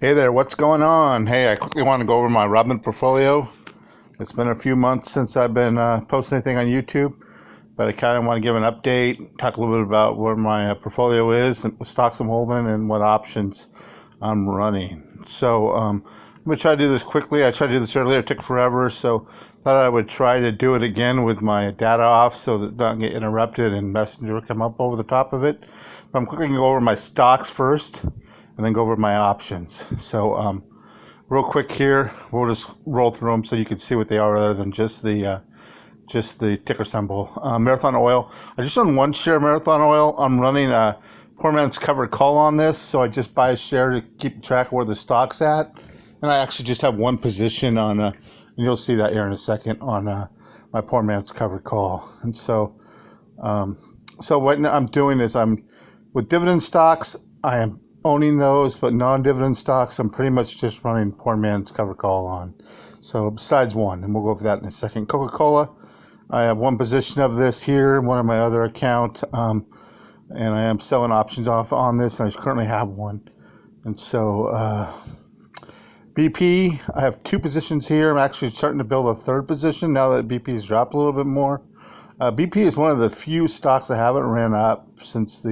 Hey there, what's going on? Hey, I quickly want to go over my Robinhood portfolio. It's been a few months since I've been posting anything on YouTube, but I kind of want to give an update, talk a little bit about where my portfolio is, and what stocks I'm holding, and what options I'm running. So I'm going to try to do this quickly. I tried to do this earlier, it took forever, so thought I would try to do it again with my data off so that it doesn't get interrupted and Messenger come up over the top of it. But I'm quickly going to go over my stocks first, and then go over my options. So real quick here, we'll just roll through them so you can see what they are other than just the ticker symbol. Marathon Oil, I just own one share of Marathon Oil. I'm running a poor man's covered call on this, so I just buy a share to keep track of where the stock's at. And I actually just have one position on, and you'll see that here in a second, on my poor man's covered call. And so what I'm doing is with dividend stocks, I am owning those, but non-dividend stocks, I'm pretty much just running poor man's covered call on. So besides one, and we'll go over that in a second. Coca-Cola, I have one position of this here, one on my other account, and I am selling options off on this, and I currently have one. And so BP, I have two positions here. I'm actually starting to build a third position now that BP's dropped a little bit more. BP is one of the few stocks that haven't ran up since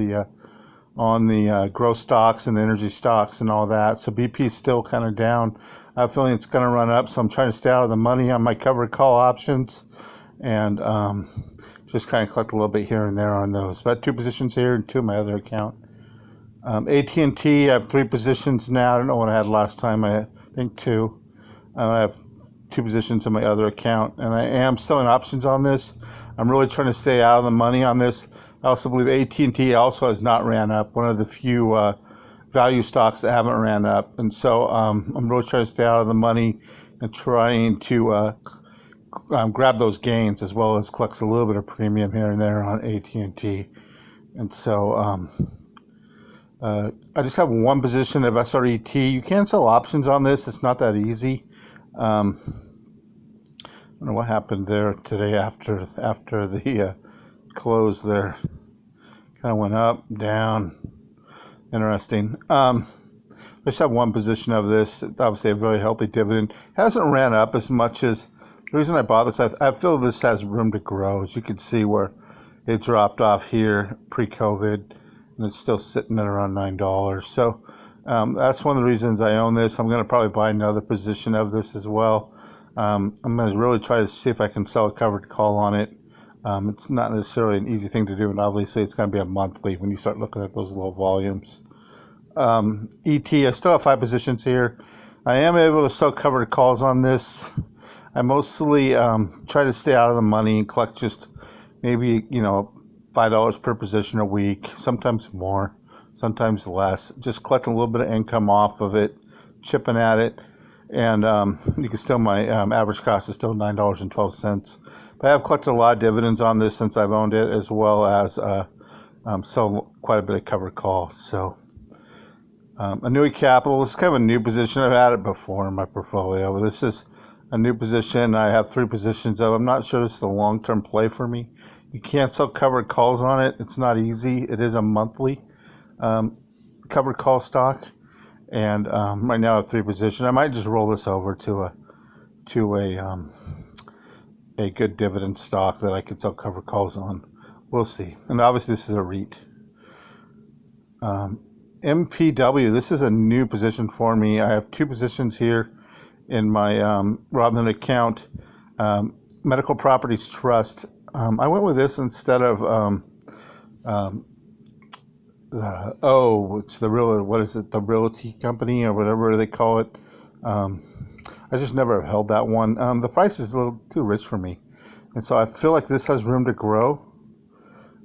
on the growth stocks and the energy stocks and all that. So BP is still kind of down. I have a feeling it's going to run up, so I'm trying to stay out of the money on my covered call options and just kind of collect a little bit here and there on those. But two positions here and two in my other account. AT&T, I have three positions now. I don't know what I had last time. I think two. I have two positions in my other account, and I am selling options on this. I'm really trying to stay out of the money on this. I also believe AT&T also has not ran up, one of the few value stocks that haven't ran up. And so I'm really trying to stay out of the money and trying to grab those gains as well as collect a little bit of premium here and there on AT&T. And so I just have one position of SRET. You can sell options on this. It's not that easy. I don't know what happened there today after the close there. Kind of went up, down. Interesting. I just have one position of this. Obviously a very healthy dividend. Hasn't ran up as much as the reason I bought this. I feel this has room to grow. As you can see where it dropped off here pre-COVID, and it's still sitting at around $9. So that's one of the reasons I own this. I'm going to probably buy another position of this as well. I'm going to really try to see if I can sell a covered call on it. It's not necessarily an easy thing to do, and obviously it's going to be a monthly when you start looking at those low volumes. ET, I still have five positions here. I am able to sell covered calls on this. I mostly try to stay out of the money and collect just maybe, $5 per position a week, sometimes more, sometimes less. Just collecting a little bit of income off of it, chipping at it. And you can still, my average cost is still $9.12. But I have collected a lot of dividends on this since I've owned it, as well as sold quite a bit of covered calls. So Annuity Capital, this is kind of a new position. I've had it before in my portfolio. This is a new position. I have three positions of. I'm not sure this is a long-term play for me. You can't sell covered calls on it. It's not easy. It is a monthly covered call stock. And right now I have three positions. I might just roll this over to a good dividend stock that I could sell covered calls on. We'll see. And obviously this is a REIT. MPW, this is a new position for me. I have two positions here in my Robinhood account. Medical Properties Trust. I went with this instead of it's the the realty company or whatever they call it. I just never held that one. The price is a little too rich for me, and so I feel like this has room to grow.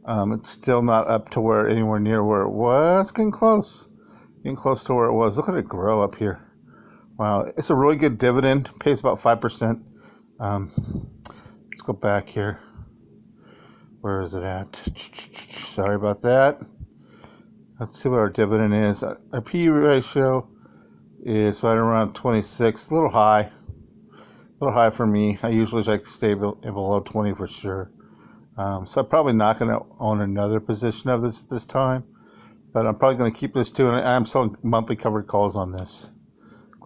It's still not up to anywhere near where it was. Getting close to where it was. Look at it grow up here. Wow, it's a really good dividend. Pays about 5%. Let's go back here. Where is it at? Sorry about that. Let's see what our dividend is. Our PE ratio is right around 26. A little high for me. I usually like to stay below 20 for sure. So I'm probably not going to own another position of this time, but I'm probably going to keep this too. And I'm selling monthly covered calls on this.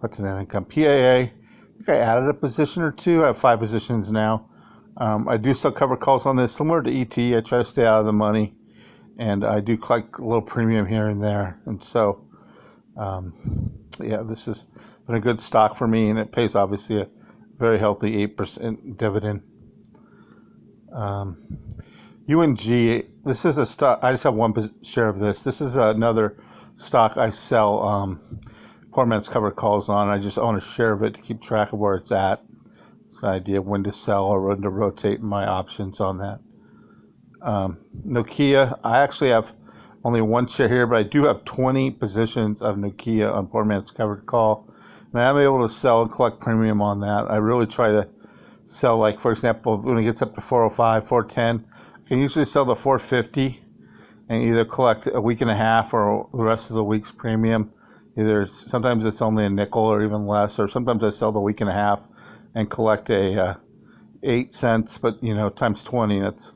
collecting that income. PAA, I think I added a position or two. I have 5 positions now. I do still cover calls on this, similar to ET. I try to stay out of the money, and I do collect a little premium here and there. And so, yeah, this has been a good stock for me, and it pays obviously a very healthy 8% dividend. UNG, this is a stock. I just have one share of this. This is another stock I sell poor man's covered calls on. I just own a share of it to keep track of where it's at. It's an idea of when to sell or when to rotate my options on that. Nokia, I actually have only one share here, but I do have 20 positions of Nokia on poor man's covered call. And I'm able to sell and collect premium on that. I really try to sell, like, for example, when it gets up to 405, 410, I can usually sell the 450 and either collect a week and a half or the rest of the week's premium. Either sometimes it's only a nickel or even less, or sometimes I sell the week and a half and collect a 8 cents, but times 20, that's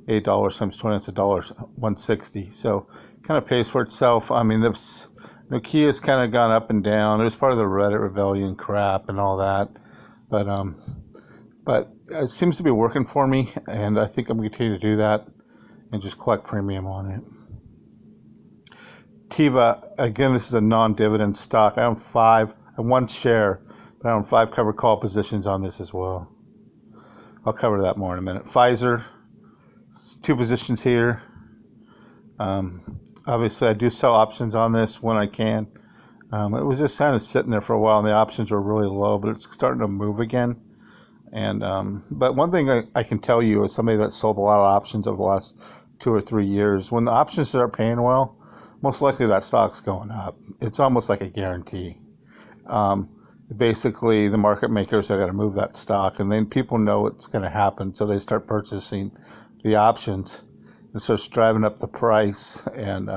$8 times 20, that's $1.60. So kind of pays for itself. I mean, this Nokia's kind of gone up and down. It was part of the Reddit rebellion crap and all that, but it seems to be working for me, and I think I'm going to continue to do that and just collect premium on it. Tiva, again, this is a non-dividend stock. I own 1 share, but I own 5 covered call positions on this as well. I'll cover that more in a minute. Pfizer, 2 positions here. Obviously, I do sell options on this when I can. It was just kind of sitting there for a while, and the options were really low, but it's starting to move again. And but one thing I can tell you, as somebody that sold a lot of options over the last 2 or 3 years, when the options start paying well, most likely that stock's going up. It's almost like a guarantee. Basically, the market makers are going to move that stock, and then people know it's going to happen, so they start purchasing the options and starts driving up the price. And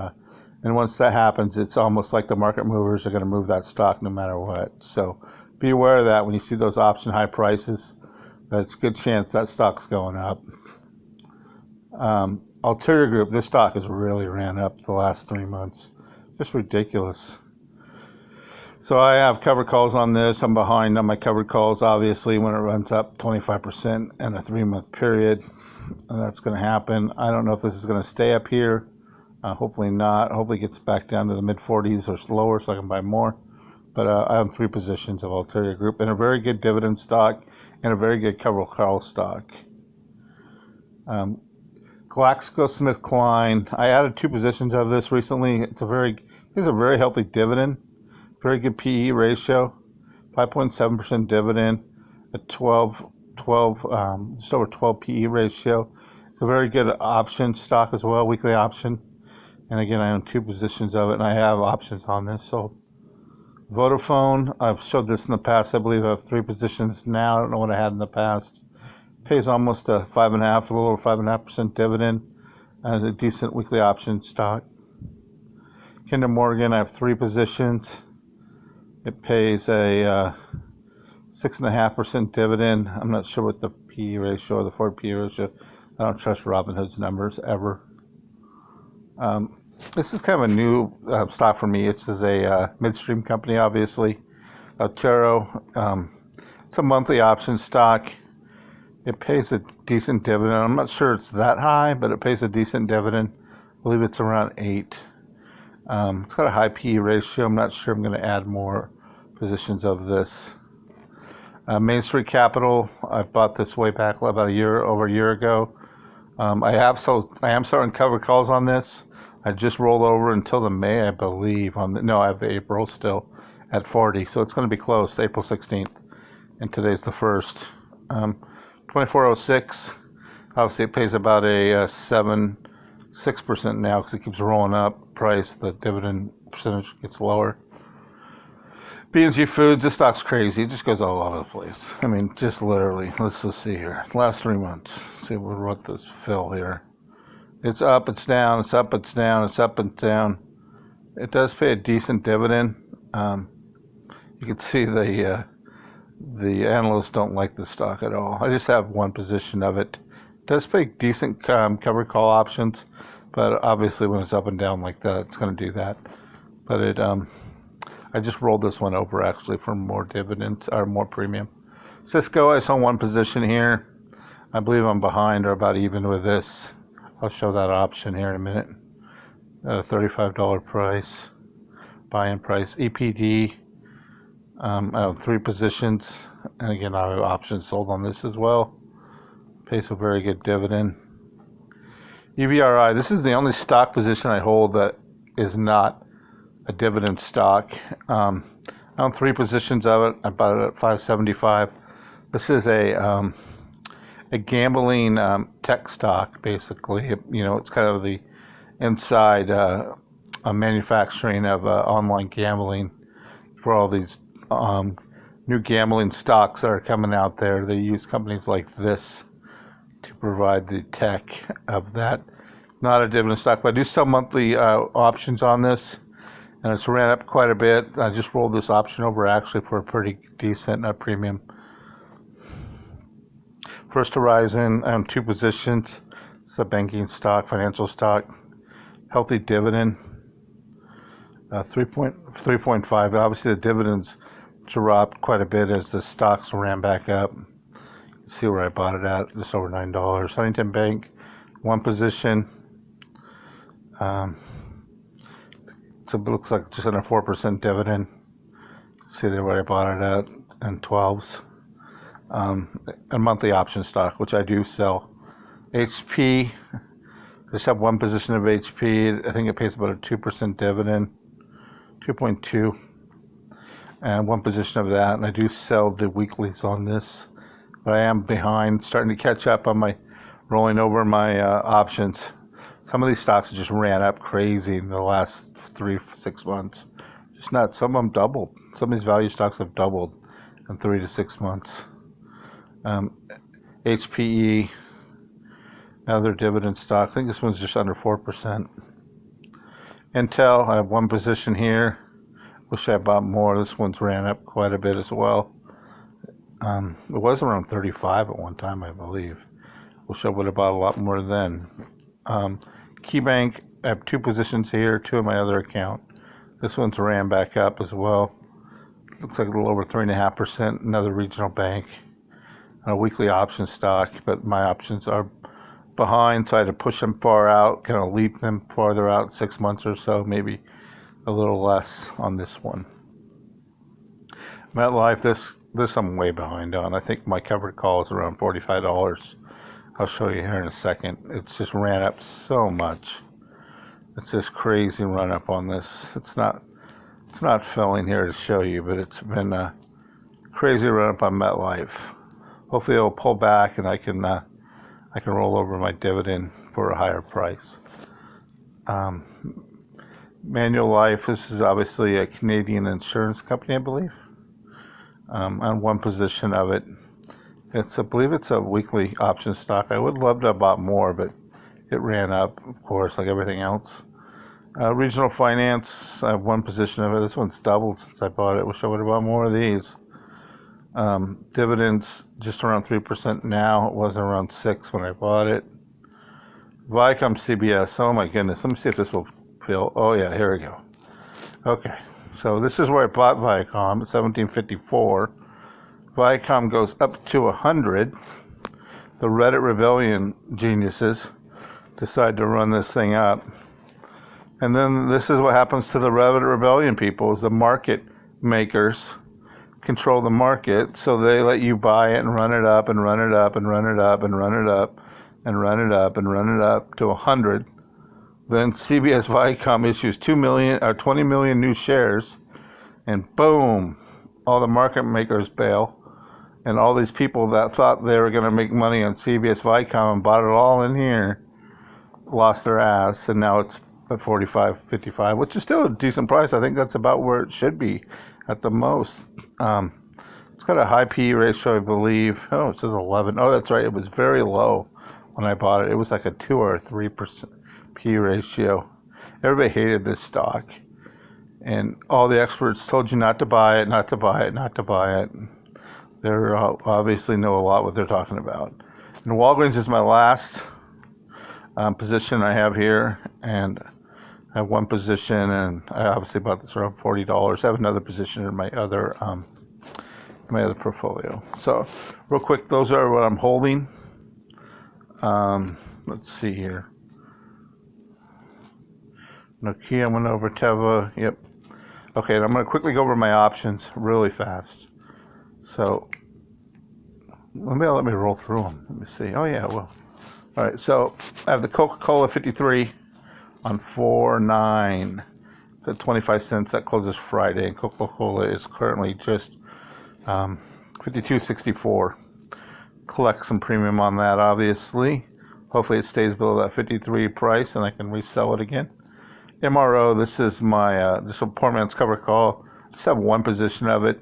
once that happens, it's almost like the market movers are going to move that stock no matter what. So be aware of that when you see those option high prices. That's a good chance that stock's going up. Ulterior Group, this stock has really ran up the last 3 months. Just ridiculous. So I have covered calls on this. I'm behind on my covered calls, obviously, when it runs up 25% in a 3-month period. And that's going to happen. I don't know if this is going to stay up here. Hopefully not. Hopefully it gets back down to the mid-40s or lower so I can buy more. But I own 3 positions of Ulterior Group, and a very good dividend stock and a very good covered call stock. GlaxoSmithKline, I added 2 positions of this recently. It's a very healthy dividend, very good PE ratio, 5.7% dividend, a just over 12 PE ratio. It's a very good option stock as well, weekly option. And again, I own 2 positions of it, and I have options on this. So Vodafone, I've showed this in the past. I believe I have 3 positions now. I don't know what I had in the past. Pays almost a 5.5%, a little over 5.5% dividend, and a decent weekly option stock. Kinder Morgan, I have 3 positions. It pays a 6.5% dividend. I'm not sure what the PE ratio or the forward PE ratio. I don't trust Robinhood's numbers ever. This is kind of a new stock for me. It's a midstream company, obviously. Altero. It's a monthly option stock. It pays a decent dividend. I'm not sure it's that high, but it pays a decent dividend. I believe it's around 8. It's got a high PE ratio. I'm not sure I'm going to add more positions of this. Main Street Capital, I bought this way back over a year ago. I am starting covered calls on this. I just rolled over until the May, I believe. I have the April still at 40, so it's going to be close, April 16th, and today's the 1st. 2406, obviously it pays about a 6% now because it keeps rolling up price. The dividend percentage gets lower. B&G Foods, this stock's crazy. It just goes all over the place. I mean, just literally. Let's just see here. Last 3 months. See what this fill here. It's up, it's down, it's up, it's down, it's up and down. It does pay a decent dividend. You can see the analysts don't like the stock at all. I just have 1 position of it. It does pay decent covered call options, but obviously when it's up and down like that, it's going to do that. But I just rolled this one over actually for more dividends or more premium. Cisco, I saw one position here. I believe I'm behind or about even with this. I'll show that option here in a minute. At a $35 price, buy-in price. EPD, I have 3 positions, and again I have options sold on this as well. Pays a very good dividend. EVRI, this is the only stock position I hold that is not a dividend stock. I own 3 positions of it. I bought it at $5.75. This is a gambling tech stock, basically. You know, it's kind of the inside manufacturing of online gambling for all these new gambling stocks that are coming out there. They use companies like this to provide the tech of that. Not a dividend stock, but I do sell monthly options on this, and it's ran up quite a bit. I just rolled this option over actually for a pretty decent premium. First Horizon, I have 2 positions. It's a banking stock, financial stock, healthy dividend, 3.5. Obviously, the dividends dropped quite a bit as the stocks ran back up. You can see where I bought it at, just over $9. Huntington Bank, 1 position. So it looks like just under 4% dividend. See there where I bought it at, and 12s. A monthly option stock, which I do sell. HP, I just have 1 position of HP. I think it pays about a 2% dividend, 2.2, and 1 position of that. And I do sell the weeklies on this, but I am behind, starting to catch up on my rolling over my options. Some of these stocks just ran up crazy in the last 3-6 months. Just nuts. Some of them doubled. Some of these value stocks have doubled in 3 to 6 months. HPE, another dividend stock. I think this one's just under 4%. Intel, I have 1 position here. Wish I bought more. This one's ran up quite a bit as well. It was around 35 at one time, I believe. Wish I would have bought a lot more then. KeyBank, I have 2 positions here, 2 in my other account. This one's ran back up as well. Looks like a little over 3.5%. Another regional bank. A weekly option stock, but my options are behind, so I had to push them far out, kind of leap them farther out, 6 months or so, maybe a little less on this one. MetLife, this I'm way behind on. I think my covered call is around $45. I'll show you here in a second. It's just ran up so much. It's just crazy run up on this. It's not filling here to show you, but it's been a crazy run up on MetLife. Hopefully it'll pull back and I can roll over my dividend for a higher price. Manulife, this is obviously a Canadian insurance company, I believe. On 1 position of it. I believe it's a weekly option stock. I would love to have bought more, but it ran up, of course, like everything else. Regional Finance, I have 1 position of it. This one's doubled since I bought it. Wish I would have bought more of these. Dividends just around 3% now. It was around 6 when I bought it. Viacom CBS. Oh my goodness. Let me see if this will feel. Oh yeah, here we go. Okay, so this is where I bought Viacom at $17.54. Viacom goes up to 100. The Reddit rebellion geniuses decide to run this thing up, and then this is what happens to the Reddit rebellion people: is the market makers control the market, so they let you buy it and run it up and run it up and run it up and run it up and run it up and run it up to 100. Then CBS Viacom issues 20 million new shares, and boom, all the market makers bail, and all these people that thought they were going to make money on CBS Viacom and bought it all in here lost their ass, and now it's at $45.55, which is still a decent price. I think that's about where it should be at the most. It's got a high PE ratio, I believe. Oh, it says 11. Oh, that's right. It was very low when I bought it. It was like a 2 or 3% PE ratio. Everybody hated this stock, and all the experts told you not to buy it, not to buy it, not to buy it. They obviously know a lot what they're talking about. And Walgreens is my last position I have here, and I have one position, and I obviously bought this around $40. I have another position in my other portfolio. So, real quick, those are what I'm holding. Let's see here. Nokia went over Teva. Yep. Okay, and I'm going to quickly go over my options really fast. So, let me roll through them. Let me see. Oh yeah, well. All right. So I have the Coca-Cola 53 on 4.9. It's at 25 cents. That closes Friday, and Coca-Cola is currently just 52.64. Collect some premium on that, obviously. Hopefully, it stays below that 53 price, and I can resell it again. MRO. This is my this is a poor man's cover call. Just have one position of it.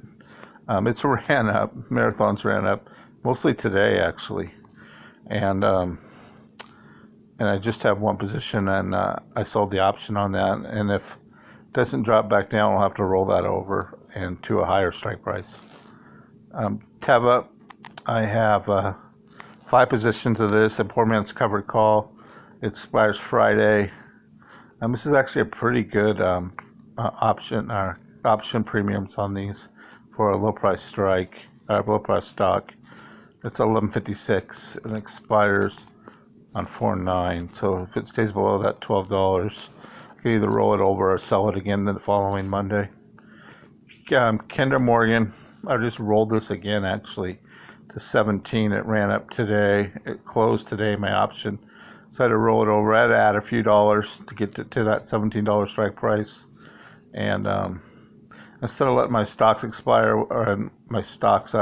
It's ran up. Marathons ran up. Mostly today, actually, and I just have one position, and I sold the option on that. And if it doesn't drop back down, I'll have to roll that over and to a higher strike price. Teva, I have 5 positions of this. A poor man's covered call. It expires Friday. This is actually a pretty good option premiums on these for a low price strike, low price stock. It's 11.56 and expires on 4.9. So if it stays below that $12, I can either roll it over or sell it again the following Monday. Kinder Morgan, I just rolled this again actually to 17. It ran up today. It closed today, my option. So I had to roll it over. I had to add a few dollars to get to that $17 strike price. And instead of letting my stocks expire or my stocks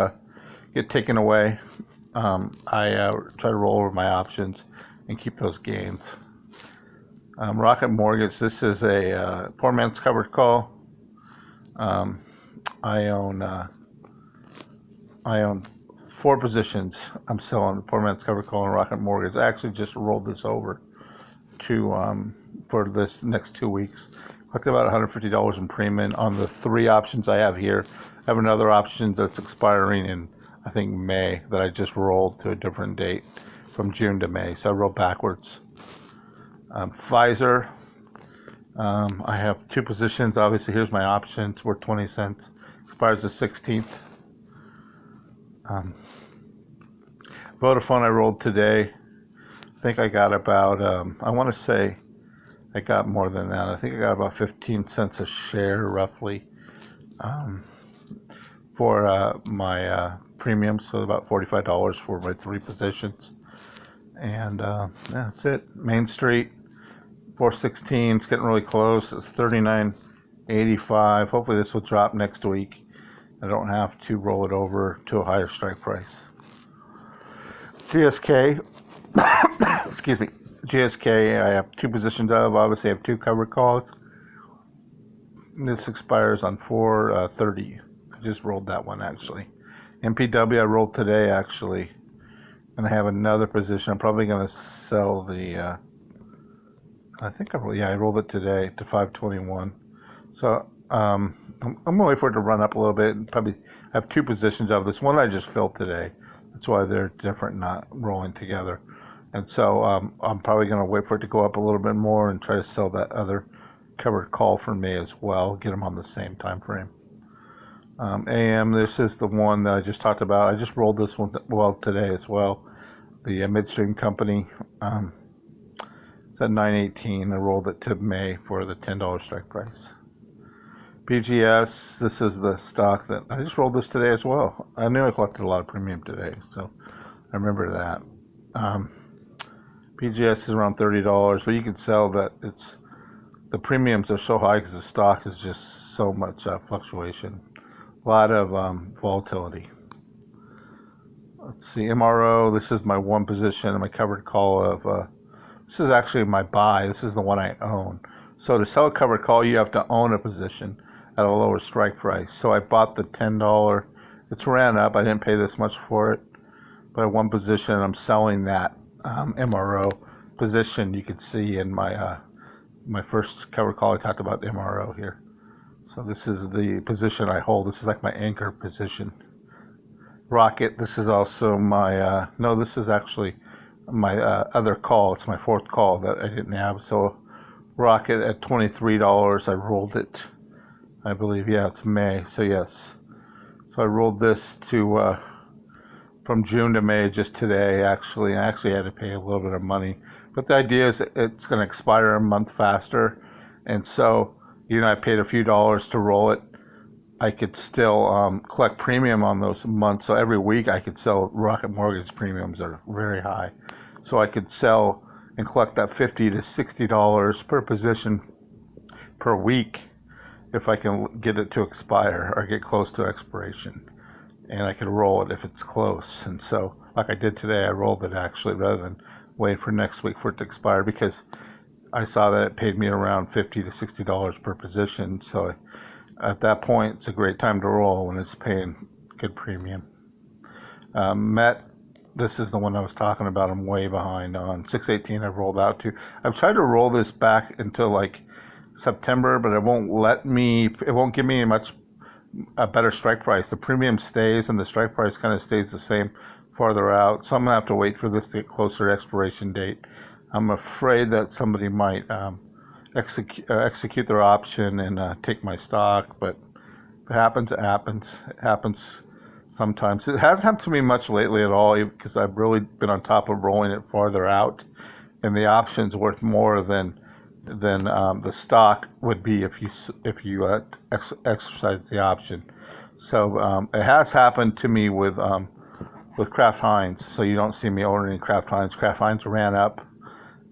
get taken away, I try to roll over my options and keep those gains. Rocket Mortgage, this is a poor man's covered call. I own 4 positions. I'm selling poor man's covered call and Rocket Mortgage. I actually just rolled this over to for this next 2 weeks. Collected about $150 in premium on the 3 options I have here. I have another option that's expiring in, I think, May, that I just rolled to a different date from June to May. So I rolled backwards. Pfizer, I have 2 positions. Obviously, here's my options. Worth 20 cents. Expires the 16th. Vodafone I rolled today. I think I got about, I want to say I got more than that. I think I got about 15 cents a share, roughly, for my premium. So about $45 for my 3 positions. And yeah, that's it. Main Street, 416. It's getting really close. It's 39.85. Hopefully this will drop next week. I don't have to roll it over to a higher strike price. GSK, excuse me, GSK, I have 2 positions of. Obviously, I have 2 covered calls. This expires on 4/30. I just rolled that one, actually. MPW, I rolled today, actually. And I have another position. I'm probably going to sell the, I rolled it today to 521. So, I'm going to wait for it to run up a little bit and probably have 2 positions of this. One I just filled today. That's why they're different, not rolling together. And so I'm probably going to wait for it to go up a little bit more and try to sell that other covered call for me as well. Get them on the same time frame. AM, this is the one that I just talked about. I just rolled this one today as well. The midstream company. It's at 9.18. I rolled it to May for the $10 strike price. BGS, this is the stock that I just rolled this today as well. I knew I collected a lot of premium today, so I remember that. BGS is around $30, but you can sell that. The premiums are so high because the stock is just so much fluctuation. A lot of volatility. Let's see, MRO, this is my 1 position, my covered call of, this is actually my buy. This is the one I own. So to sell a covered call, you have to own a position at a lower strike price. So I bought the $10. It's ran up. I didn't pay this much for it. But I have 1 position. I'm selling that MRO position. You can see in my my first covered call, I talked about the MRO here. So this is the position I hold. This is like my anchor position. Rocket, this is also my, this is actually my other call. It's my 4th call that I didn't have. So Rocket at $23. I rolled it, I believe, yeah, it's May, so yes. So I rolled this to from June to May just today, actually. I actually had to pay a little bit of money. But the idea is it's going to expire a month faster. And so, I paid a few dollars to roll it. I could still collect premium on those months. So every week I could sell. Rocket Mortgage premiums are very high. So I could sell and collect that $50 to $60 per position per week if I can get it to expire or get close to expiration. And I could roll it if it's close. And so, like I did today, I rolled it actually rather than wait for next week for it to expire, because I saw that it paid me around $50 to $60 per position. So at that point, it's a great time to roll when it's paying good premium. Met, this is the one I was talking about. I'm way behind on 618. I've rolled out to. I've tried to roll this back until like September, but it won't give me a better strike price. The premium stays and the strike price kind of stays the same farther out. So I'm gonna have to wait for this to get closer to expiration date. I'm afraid that somebody might execute their option and take my stock, but if it happens, it happens. It happens sometimes. It hasn't happened to me much lately at all, because I've really been on top of rolling it farther out, and the option's worth more than the stock would be if you exercise the option. So it has happened to me with Kraft Heinz. So you don't see me ordering Kraft Heinz. Kraft Heinz ran up,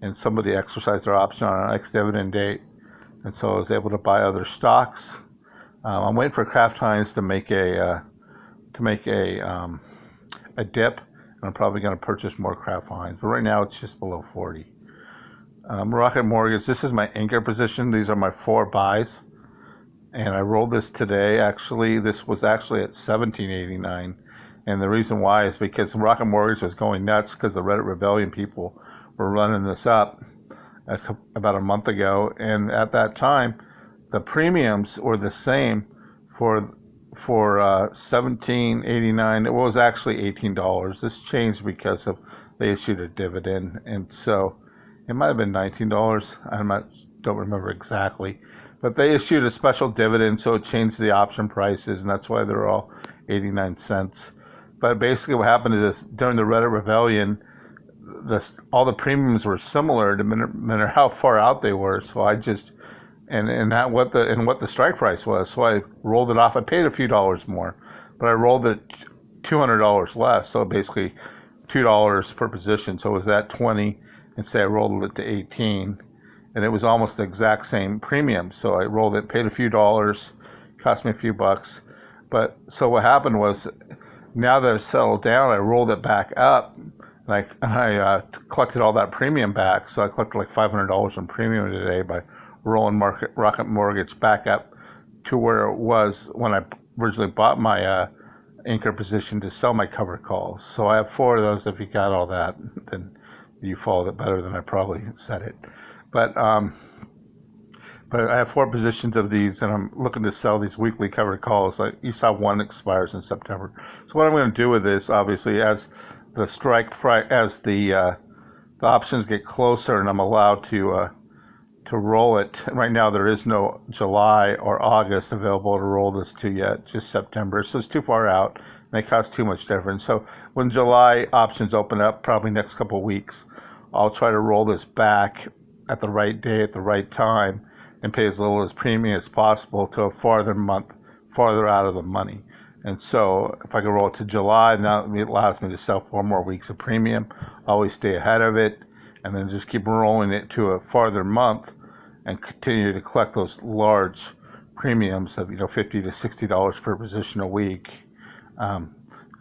and somebody exercised their option on an ex-dividend date, and so I was able to buy other stocks. I'm waiting for Kraft Heinz to make a dip, and I'm probably going to purchase more Kraft Heinz. But right now it's just below 40. Rocket Mortgage, this is my anchor position. These are my 4 buys, and I rolled this today. Actually, this was actually at $17.89, and the reason why is because Rocket Mortgage was going nuts because the Reddit Rebellion people were running this up about a month ago, and at that time the premiums were the same for $17.89. It was actually $18. This changed because they issued a dividend, and so it might have been $19. Don't remember exactly, but they issued a special dividend, so it changed the option prices, and that's why they're all 89 cents. But basically, what happened is during the Reddit Rebellion, all the premiums were similar no matter how far out they were. So I just what the strike price was. So I rolled it off. I paid a few dollars more, but I rolled it $200 less. So basically $2 per position. So it was at 20. And say I rolled it to 18, and it was almost the exact same premium. So I rolled it, paid a few dollars, cost me a few bucks. But so what happened was, now that it's settled down, I rolled it back up. I collected all that premium back. So I collected like $500 in premium today by rolling Rocket Mortgage back up to where it was when I originally bought my anchor position to sell my covered calls. So I have 4 of those. If you got all that, then you followed it better than I probably said it. But I have 4 positions of these, and I'm looking to sell these weekly covered calls. You saw one expires in September. So what I'm going to do with this, obviously, as the strike price, as the options get closer, and I'm allowed to roll it. Right now, there is no July or August available to roll this to yet, just September. So it's too far out, and they cost too much difference. So when July options open up, probably next couple of weeks, I'll try to roll this back at the right day, at the right time, and pay as little as premium as possible to a farther out of the money. And so if I can roll it to July, now it allows me to sell 4 more weeks of premium. Always stay ahead of it, and then just keep rolling it to a farther month and continue to collect those large premiums of $50 to $60 per position a week.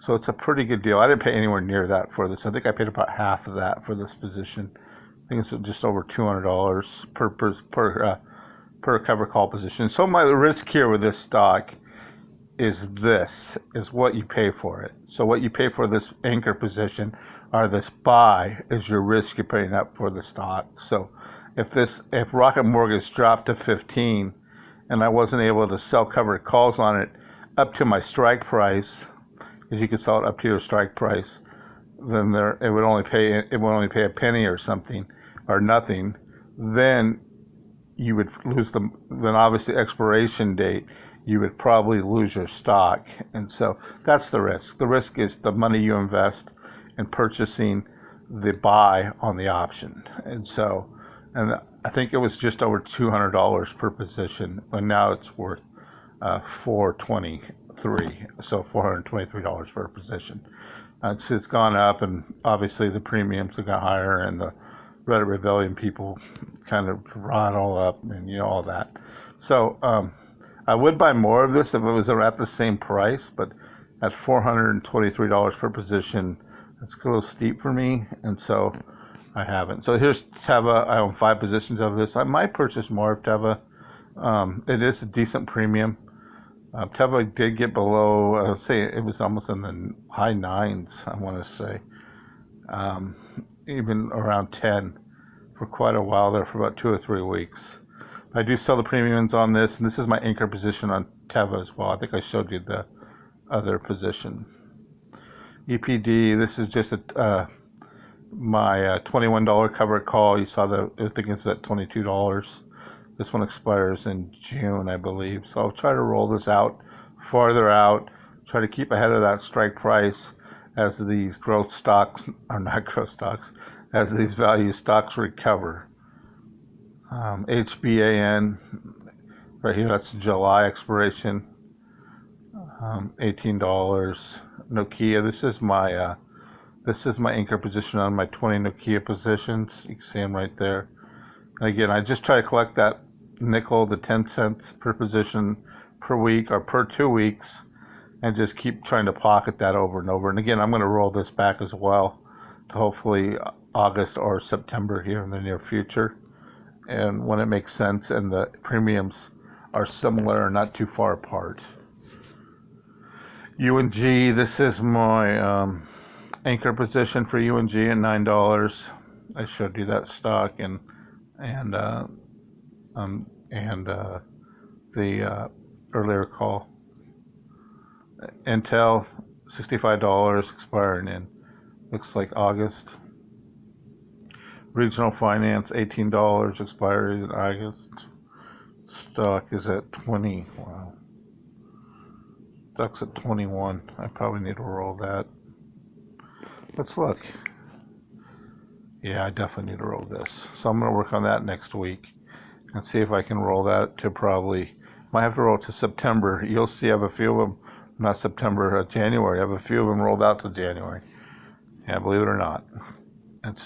So it's a pretty good deal. I didn't pay anywhere near that for this. I think I paid about half of that for this position. I think it's just over $200 per cover call position. So my risk here with this stock is what you pay for it. So what you pay for this anchor position or this buy is your risk you're paying up for the stock. So if Rocket Mortgage dropped to 15 and I wasn't able to sell covered calls on it up to my strike price, because you could sell it up to your strike price, then it would only pay a penny or something or nothing. Then you would lose then obviously expiration date, you would probably lose your stock. And so that's the risk. The risk is the money you invest in purchasing the buy on the option. And so, and I think it was just over $200 per position, and now it's worth $423, so $423 per position. It's gone up, and obviously the premiums have got higher, and the Reddit Rebellion people kind of draw it all up, and all that. So I would buy more of this if it was at the same price, but at $423 per position, it's a little steep for me, and so I haven't. So here's Teva. I own 5 positions of this. I might purchase more of Teva. It is a decent premium. Teva did get below, say it was almost in the high 9s, I want to say. Even around 10 for quite a while there, for about 2 or 3 weeks. I do sell the premiums on this, and this is my anchor position on Teva as well. I think I showed you the other position. EPD, this is just my $21 covered call. You saw I think it's at $22. This one expires in June, I believe. So I'll try to roll this out farther out, try to keep ahead of that strike price as these growth stocks, or not growth stocks, as these value stocks recover. HBAN, right here, that's July expiration, $18. Nokia, this is my anchor position on my 20 Nokia positions. You can see them right there. And again, I just try to collect that nickel, the 10 cents per position per week or per 2 weeks, and just keep trying to pocket that over and over. And again, I'm going to roll this back as well to hopefully August or September here in the near future, and when it makes sense and the premiums are similar and not too far apart. UNG, this is my anchor position for UNG at $9. I showed you that stock and the earlier call. Intel, $65, expiring in looks like August. Regional Finance, $18, expiring in August. Stock is at 20. Wow. Stock's at 21. I probably need to roll that. Let's look. Yeah, I definitely need to roll this. So I'm going to work on that next week and see if I can roll that to might have to roll to September. You'll see I have a few of them, not September, January. I have a few of them rolled out to January. Yeah, believe it or not.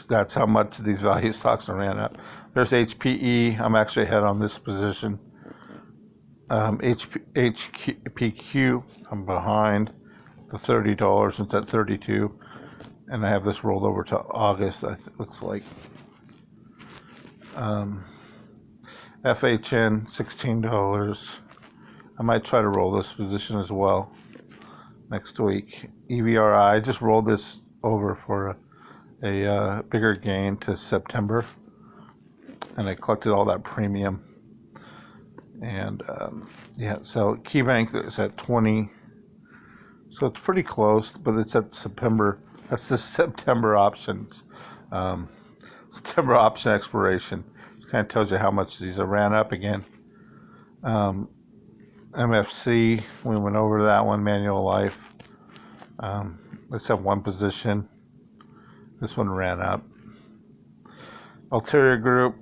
That's how much these value stocks are ran up. There's HPE. I'm actually ahead on this position. HPQ, I'm behind the $30. It's at 32. And I have this rolled over to August, it looks like. FHN, $16. I might try to roll this position as well next week. EVRI, I just rolled this over for a bigger gain to September, and I collected all that premium. And yeah, so KeyBank is at 20, so it's pretty close, but it's at September. That's the September options, September option expiration. It kind of tells you how much these are ran up again. MFC, we went over that one. Manual Life. Let's have one position. This one ran up. Ulterior Group,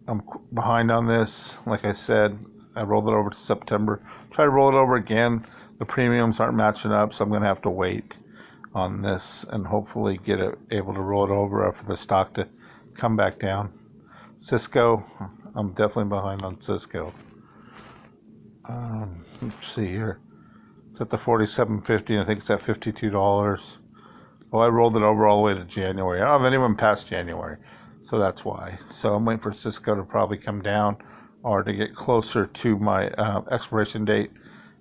I'm behind on this. Like I said, I rolled it over to September. Try to roll it over again. The premiums aren't matching up, so I'm going to have to wait on this and hopefully get it able to roll it over for the stock to come back down. Cisco, I'm definitely behind on Cisco. Let's see here. It's at the 47.50. I think it's at $52. Well, I rolled it over all the way to January. I don't have anyone past January, so that's why. So I'm waiting for Cisco to probably come down or to get closer to my expiration date.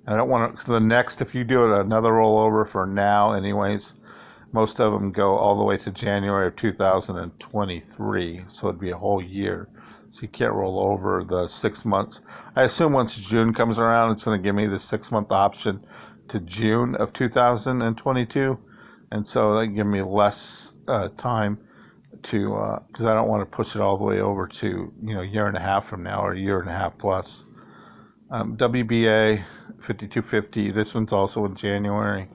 I don't want to, if you do it another rollover for now anyways, most of them go all the way to January of 2023, so it'd be a whole year. So you can't roll over the 6 months. I assume once June comes around, it's going to give me the 6-month option to June of 2022, and so that give me less time because I don't want to push it all the way over to a year and a half from now, or a year and a half plus. WBA 5250. This one's also in January.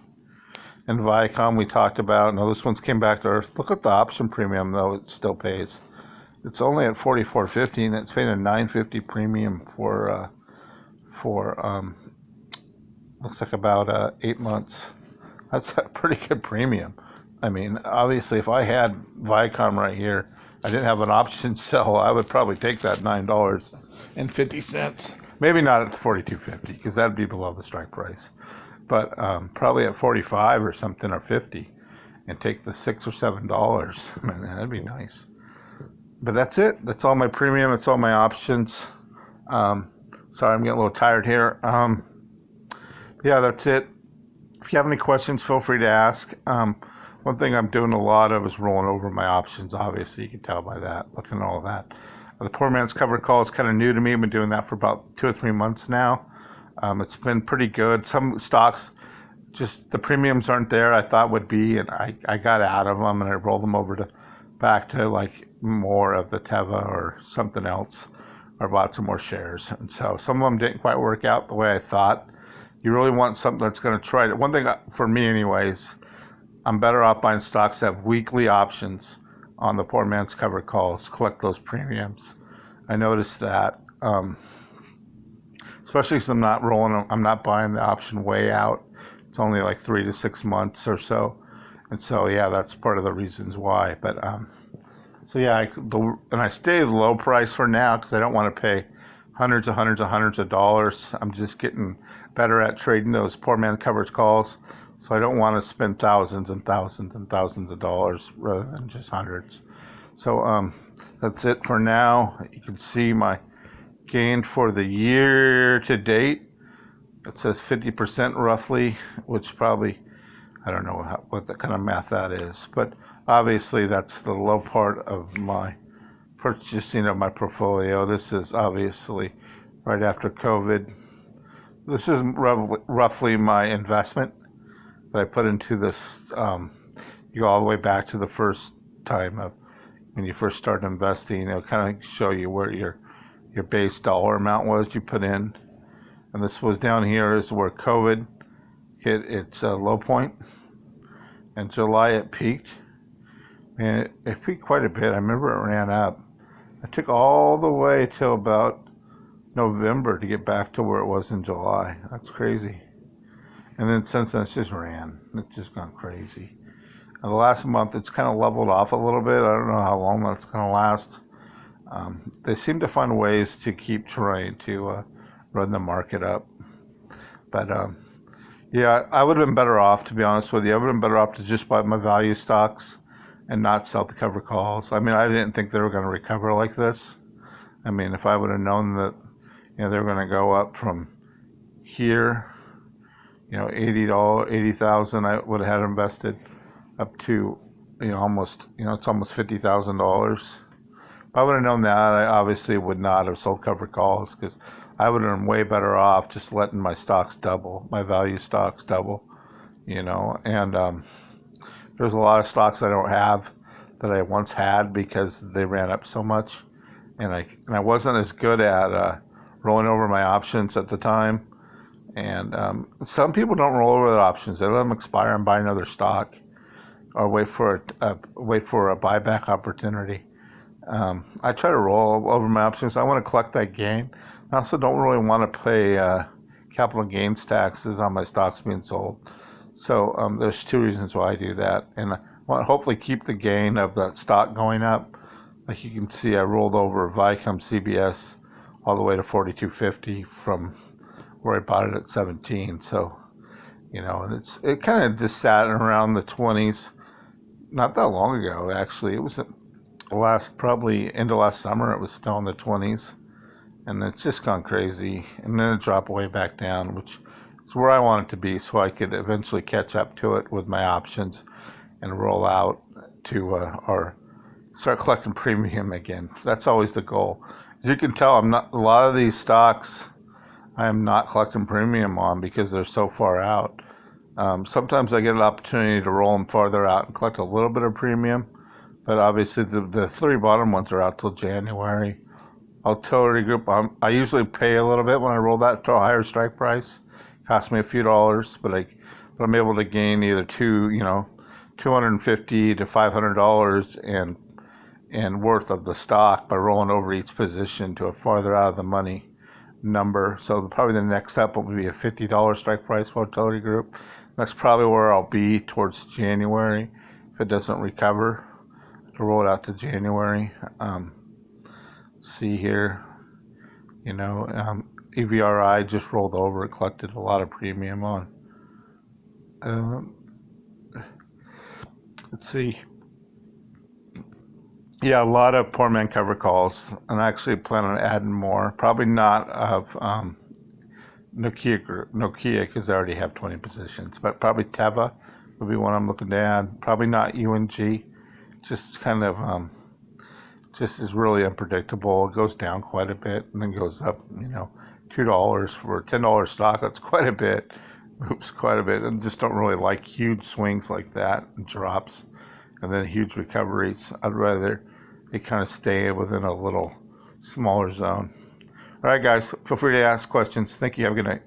And Viacom we talked about. No, this one's came back to earth. Look at the option premium though; it still pays. It's only at 44.50, and it's paying a 9.50 premium for looks like about 8 months. That's a pretty good premium. I mean, obviously, if I had Viacom right here, I didn't have an option sell, I would probably take that $9.50. Maybe not at 42.50 because that'd be below the strike price, but probably at 45 or something, or 50, and take the $6 or $7. Man, that'd be nice. But that's it. That's all my premium. That's all my options. Sorry, I'm getting a little tired here. Yeah, that's it. If you have any questions, feel free to ask. One thing I'm doing a lot of is rolling over my options. Obviously, you can tell by that, looking at all that. The poor man's covered call is kind of new to me. I've been doing that for about 2 or 3 months now. It's been pretty good. Some stocks, just the premiums aren't there I thought would be, and I got out of them and I rolled them over back to like more of the Teva or something else, or bought some more shares. And so some of them didn't quite work out the way I thought. You really want something that's going to try to, one thing for me anyways, I'm better off buying stocks that have weekly options on the poor man's covered calls, collect those premiums. I noticed that, especially because I'm not buying the option way out. It's only like 3 to 6 months or so. And so, yeah, that's part of the reasons why. But, so yeah, and I stay low price for now because I don't want to pay hundreds of dollars. I'm just getting better at trading those poor man coverage calls. So I don't want to spend thousands and thousands and thousands of dollars rather than just hundreds. So that's it for now. You can see my gain for the year to date. It says 50% roughly, which probably, I don't know what the kind of math that is. But obviously that's the low part of my purchasing of my portfolio. This is obviously right after COVID. This is roughly my investment that I put into this. You go all the way back to the first time of when you first start investing. It'll kind of show you where your base dollar amount was you put in. And this was down here is where COVID hit its low point. In July it peaked. And it peaked quite a bit. I remember it ran up. It took all the way till about November to get back to where it was in July. That's crazy. And then since then, it's just ran. It's just gone crazy. And the last month, it's kind of leveled off a little bit. I don't know how long that's going to last. They seem to find ways to keep trying to run the market up. But yeah, I would have been better off, to be honest with you. I would have been better off to just buy my value stocks and not sell the cover calls. I mean, I didn't think they were going to recover like this. I mean, if I would have known that, they were going to go up from here, $80,000, I would have had invested up to, almost, it's almost $50,000. If I would have known that, I obviously would not have sold covered calls because I would have been way better off just letting my stocks double, my value stocks double, and there's a lot of stocks I don't have that I once had because they ran up so much, and I wasn't as good at rolling over my options at the time. And some people don't roll over their options; they let them expire and buy another stock, or wait for a buyback opportunity. I try to roll over my options. I want to collect that gain. I also don't really want to pay capital gains taxes on my stocks being sold. So there's 2 reasons why I do that, and I want to hopefully keep the gain of that stock going up. Like you can see, I rolled over Viacom CBS all the way to 42.50 from where I bought it at 17. So, and it kind of just sat around the 20s. Not that long ago, actually. It was probably end of last summer. It was still in the 20s, and it's just gone crazy. And then it dropped way back down, which is where I want it to be, so I could eventually catch up to it with my options and roll out to or start collecting premium again. That's always the goal. As you can tell, a lot of these stocks I am not collecting premium on because they're so far out. Sometimes I get an opportunity to roll them farther out and collect a little bit of premium, But obviously the three bottom ones are out till January. Untitled Group, I usually pay a little bit when I roll that to a higher strike price. Cost me a few dollars, but I'm able to gain either $250 to $500 and worth of the stock by rolling over each position to a farther out of the money number. So probably the next step will be a $50 strike price for Untitled Group. That's probably where I'll be towards January if it doesn't recover. To roll it out to January. See here, EVRI just rolled over. It collected a lot of premium on. Let's see. Yeah, a lot of poor man cover calls, and I actually plan on adding more. Probably not of Nokia because I already have 20 positions, but probably Teva would be one I'm looking to add. Probably not UNG. Just kind of just is really unpredictable. It goes down quite a bit and then goes up, $2 for a $10 stock. That's quite a bit. Moves quite a bit. And just don't really like huge swings like that and drops and then huge recoveries. I'd rather they kind of stay within a little smaller zone. All right, guys, feel free to ask questions. Thank you. Have a good night.